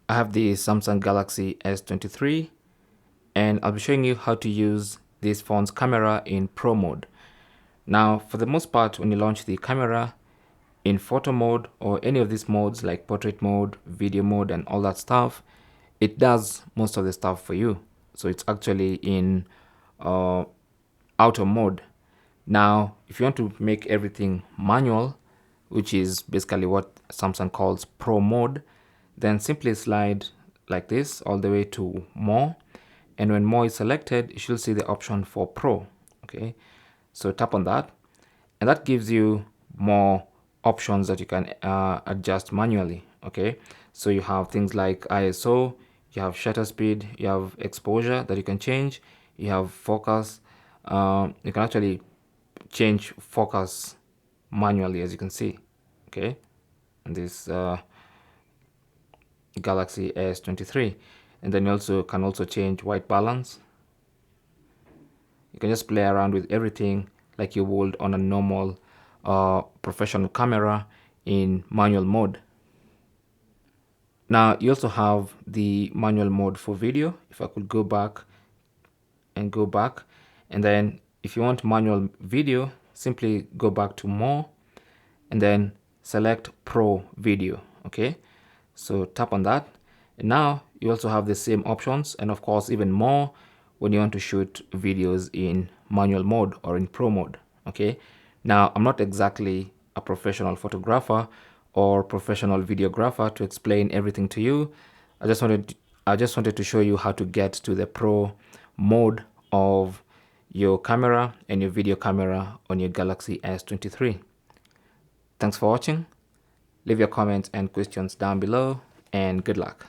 I have the Samsung Galaxy S23 and I'll be showing you how to use this phone's camera in Pro mode. Now, for the most part, when you launch the camera in photo mode or any of these modes like portrait mode, video mode, and all that stuff, it does most of the stuff for you. So it's actually in auto mode. Now, if you want to make everything manual, which is basically what Samsung calls Pro mode, then simply slide like this all the way to more. And when more is selected, you should see the option for Pro. Okay, so tap on that, and that gives you more options that you can adjust manually. Okay, so you have things like ISO, you have shutter speed, you have exposure that you can change, you have focus. You can actually change focus manually, as you can see. Okay, and this Galaxy S23, and then you also can change white balance. You can just play around with everything like you would on a normal professional camera in manual mode. Now you also have the manual mode for video. If I could go back, and then if you want manual video, simply go back to more and then select Pro video. Okay, so tap on that, and now you also have the same options, and of course even more when you want to shoot videos in manual mode or in Pro mode. Okay, now I'm not exactly a professional photographer or professional videographer to explain everything to you. I just wanted to show you how to get to the Pro mode of your camera and your video camera on your Galaxy S23. Thanks for watching. Leave your comments and questions down below, and good luck.